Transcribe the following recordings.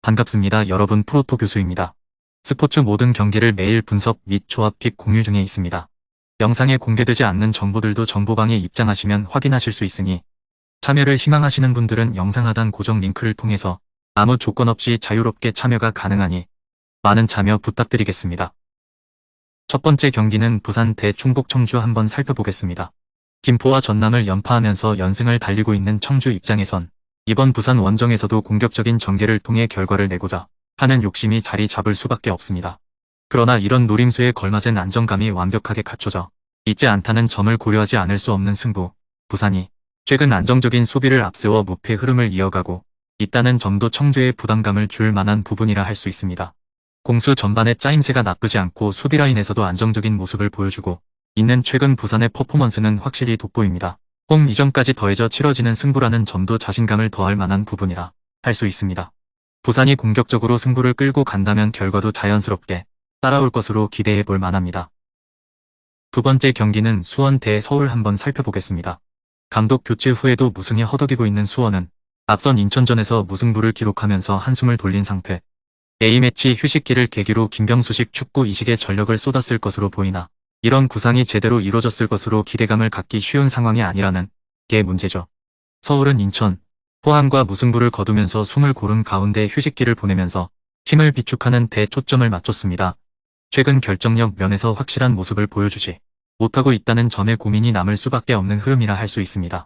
반갑습니다. 여러분, 프로토 교수입니다. 스포츠 모든 경기를 매일 분석 및 조합 픽 공유 중에 있습니다. 영상에 공개되지 않는 정보들도 정보방에 입장하시면 확인하실 수 있으니 참여를 희망하시는 분들은 영상 하단 고정 링크를 통해서 아무 조건 없이 자유롭게 참여가 가능하니 많은 참여 부탁드리겠습니다. 첫 번째 경기는 부산 대 충북 청주 한번 살펴보겠습니다. 김포와 전남을 연파하면서 연승을 달리고 있는 청주 입장에선 이번 부산 원정에서도 공격적인 전개를 통해 결과를 내고자 하는 욕심이 자리 잡을 수밖에 없습니다. 그러나 이런 노림수에 걸맞은 안정감이 완벽하게 갖춰져 있지 않다는 점을 고려하지 않을 수 없는 승부. 부산이 최근 안정적인 수비를 앞세워 무패 흐름을 이어가고 있다는 점도 청주에 부담감을 줄 만한 부분이라 할 수 있습니다. 공수 전반의 짜임새가 나쁘지 않고 수비 라인에서도 안정적인 모습을 보여주고 있는 최근 부산의 퍼포먼스는 확실히 돋보입니다. 홈 이전까지 더해져 치러지는 승부라는 점도 자신감을 더할 만한 부분이라 할 수 있습니다. 부산이 공격적으로 승부를 끌고 간다면 결과도 자연스럽게 따라올 것으로 기대해 볼 만합니다. 두 번째 경기는 수원 대 서울 한번 살펴보겠습니다. 감독 교체 후에도 무승에 허덕이고 있는 수원은 앞선 인천전에서 무승부를 기록하면서 한숨을 돌린 상태. A매치 휴식기를 계기로 김병수식 축구 이식에 전력을 쏟았을 것으로 보이나 이런 구상이 제대로 이루어졌을 것으로 기대감을 갖기 쉬운 상황이 아니라는 게 문제죠. 서울은 인천, 포항과 무승부를 거두면서 숨을 고른 가운데 휴식기를 보내면서 힘을 비축하는 데 초점을 맞췄습니다. 최근 결정력 면에서 확실한 모습을 보여주지 못하고 있다는 점에 고민이 남을 수밖에 없는 흐름이라 할 수 있습니다.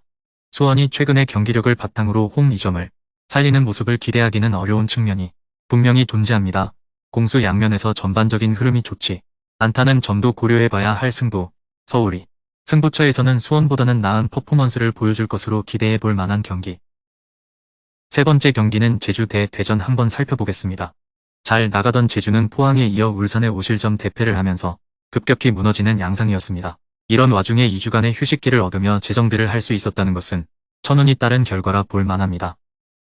수원이 최근의 경기력을 바탕으로 홈 2점을 살리는 모습을 기대하기는 어려운 측면이 분명히 존재합니다. 공수 양면에서 전반적인 흐름이 좋지 않다는 점도 고려해봐야 할 승부. 서울이 승부처에서는 수원보다는 나은 퍼포먼스를 보여줄 것으로 기대해 볼 만한 경기. 세 번째 경기는 제주 대 대전 한번 살펴보겠습니다. 잘 나가던 제주는 포항에 이어 울산의 5실점 대패를 하면서 급격히 무너지는 양상이었습니다. 이런 와중에 2주간의 휴식기를 얻으며 재정비를 할 수 있었다는 것은 천운이 따른 결과라 볼 만합니다.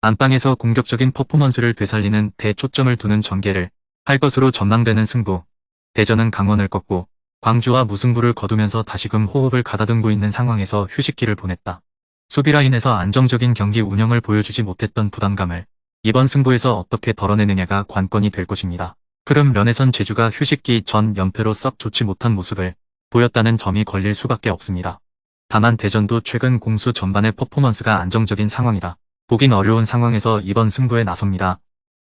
안방에서 공격적인 퍼포먼스를 되살리는 데 초점을 두는 전개를 할 것으로 전망되는 승부. 대전은 강원을 꺾고 광주와 무승부를 거두면서 다시금 호흡을 가다듬고 있는 상황에서 휴식기를 보냈다. 수비라인에서 안정적인 경기 운영을 보여주지 못했던 부담감을 이번 승부에서 어떻게 덜어내느냐가 관건이 될 것입니다. 흐름 면에선 제주가 휴식기 전 연패로 썩 좋지 못한 모습을 보였다는 점이 걸릴 수밖에 없습니다. 다만 대전도 최근 공수 전반의 퍼포먼스가 안정적인 상황이라 보긴 어려운 상황에서 이번 승부에 나섭니다.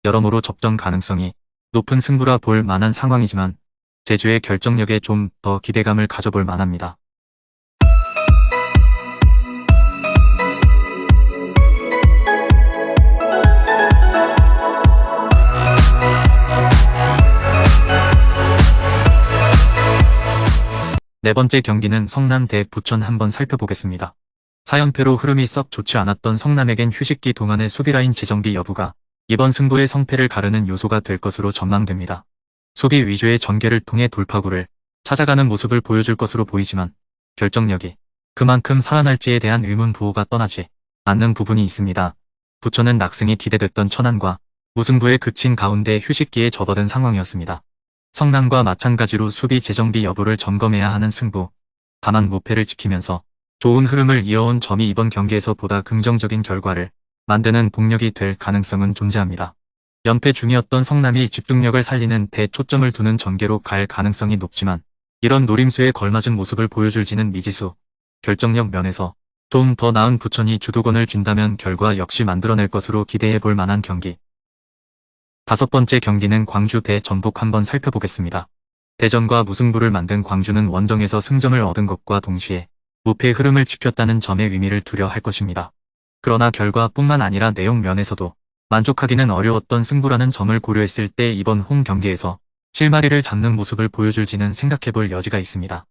여러모로 접전 가능성이 높은 승부라 볼 만한 상황이지만 제주의 결정력에 좀 더 기대감을 가져볼 만합니다. 네 번째 경기는 성남 대 부천 한번 살펴보겠습니다. 4연패로 흐름이 썩 좋지 않았던 성남에겐 휴식기 동안의 수비라인 재정비 여부가 이번 승부의 성패를 가르는 요소가 될 것으로 전망됩니다. 수비 위주의 전개를 통해 돌파구를 찾아가는 모습을 보여줄 것으로 보이지만 결정력이 그만큼 살아날지에 대한 의문 부호가 떠나지 않는 부분이 있습니다. 부천은 낙승이 기대됐던 천안과 무승부에 그친 가운데 휴식기에 접어든 상황이었습니다. 성남과 마찬가지로 수비 재정비 여부를 점검해야 하는 승부. 다만 무패를 지키면서 좋은 흐름을 이어온 점이 이번 경기에서 보다 긍정적인 결과를 만드는 동력이 될 가능성은 존재합니다. 연패 중이었던 성남이 집중력을 살리는 데 초점을 두는 전개로 갈 가능성이 높지만 이런 노림수에 걸맞은 모습을 보여줄지는 미지수. 결정력 면에서 좀 더 나은 부천이 주도권을 쥔다면 결과 역시 만들어낼 것으로 기대해 볼 만한 경기. 다섯 번째 경기는 광주 대 전북 한번 살펴보겠습니다. 대전과 무승부를 만든 광주는 원정에서 승점을 얻은 것과 동시에 무패 흐름을 지켰다는 점의 의미를 두려할 것입니다. 그러나 결과뿐만 아니라 내용 면에서도 만족하기는 어려웠던 승부라는 점을 고려했을 때 이번 홈 경기에서 실마리를 잡는 모습을 보여줄지는 생각해볼 여지가 있습니다.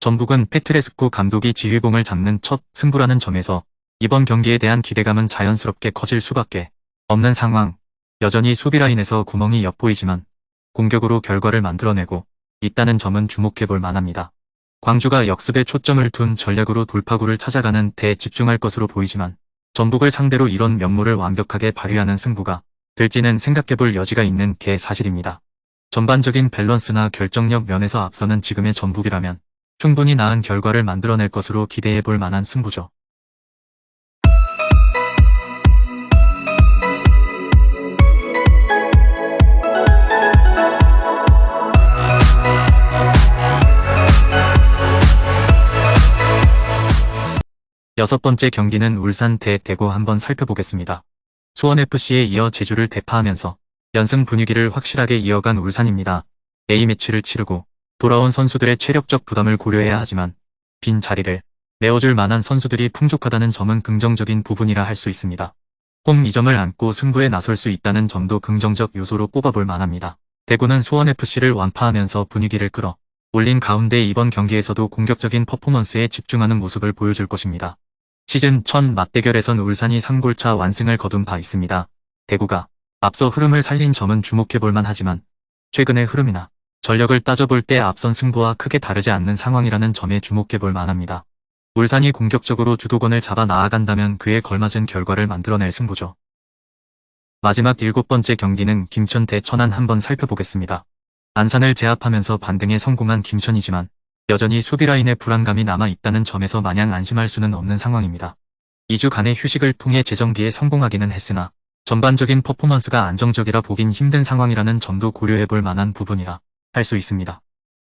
전북은 페트레스쿠 감독이 지휘봉을 잡는 첫 승부라는 점에서 이번 경기에 대한 기대감은 자연스럽게 커질 수밖에 없는 상황. 여전히 수비라인에서 구멍이 엿보이지만 공격으로 결과를 만들어내고 있다는 점은 주목해볼 만합니다. 광주가 역습에 초점을 둔 전략으로 돌파구를 찾아가는 데 집중할 것으로 보이지만 전북을 상대로 이런 면모를 완벽하게 발휘하는 승부가 될지는 생각해볼 여지가 있는 게 사실입니다. 전반적인 밸런스나 결정력 면에서 앞서는 지금의 전북이라면 충분히 나은 결과를 만들어낼 것으로 기대해볼 만한 승부죠. 6번째 경기는 울산 대 대구 한번 살펴보겠습니다. 수원FC에 이어 제주를 대파하면서 연승 분위기를 확실하게 이어간 울산입니다. A매치를 치르고 돌아온 선수들의 체력적 부담을 고려해야 하지만 빈 자리를 메워줄 만한 선수들이 풍족하다는 점은 긍정적인 부분이라 할 수 있습니다. 홈 2점을 안고 승부에 나설 수 있다는 점도 긍정적 요소로 꼽아볼 만합니다. 대구는 수원FC를 완파하면서 분위기를 끌어 올린 가운데 이번 경기에서도 공격적인 퍼포먼스에 집중하는 모습을 보여줄 것입니다. 시즌 첫 맞대결에선 울산이 3골차 완승을 거둔 바 있습니다. 대구가 앞서 흐름을 살린 점은 주목해볼 만하지만 최근의 흐름이나 전력을 따져볼 때 앞선 승부와 크게 다르지 않는 상황이라는 점에 주목해볼 만합니다. 울산이 공격적으로 주도권을 잡아 나아간다면 그에 걸맞은 결과를 만들어낼 승부죠. 마지막 7번째 경기는 김천 대 천안 한번 살펴보겠습니다. 안산을 제압하면서 반등에 성공한 김천이지만 여전히 수비라인에 불안감이 남아있다는 점에서 마냥 안심할 수는 없는 상황입니다. 2주간의 휴식을 통해 재정비에 성공하기는 했으나 전반적인 퍼포먼스가 안정적이라 보긴 힘든 상황이라는 점도 고려해볼 만한 부분이라 할 수 있습니다.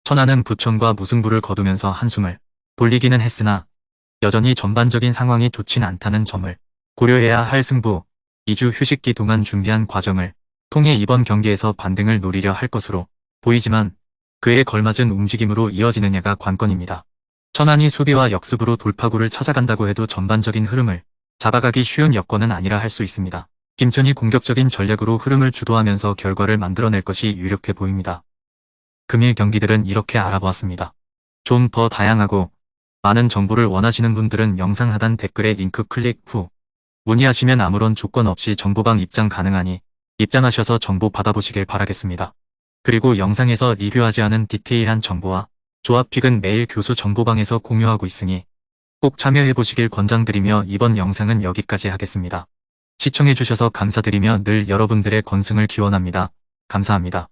천안은 부천과 무승부를 거두면서 한숨을 돌리기는 했으나 여전히 전반적인 상황이 좋진 않다는 점을 고려해야 할 승부, 2주 휴식기 동안 준비한 과정을 통해 이번 경기에서 반등을 노리려 할 것으로 보이지만 그에 걸맞은 움직임으로 이어지느냐가 관건입니다. 천안이 수비와 역습으로 돌파구를 찾아간다고 해도 전반적인 흐름을 잡아가기 쉬운 여건은 아니라 할 수 있습니다. 김천이 공격적인 전략으로 흐름을 주도하면서 결과를 만들어낼 것이 유력해 보입니다. 금일 경기들은 이렇게 알아보았습니다. 좀 더 다양하고 많은 정보를 원하시는 분들은 영상 하단 댓글에 링크 클릭 후 문의하시면 아무런 조건 없이 정보방 입장 가능하니 입장하셔서 정보 받아보시길 바라겠습니다. 그리고 영상에서 리뷰하지 않은 디테일한 정보와 조합픽은 매일 교수 정보방에서 공유하고 있으니 꼭 참여해보시길 권장드리며 이번 영상은 여기까지 하겠습니다. 시청해주셔서 감사드리며 늘 여러분들의 건승을 기원합니다. 감사합니다.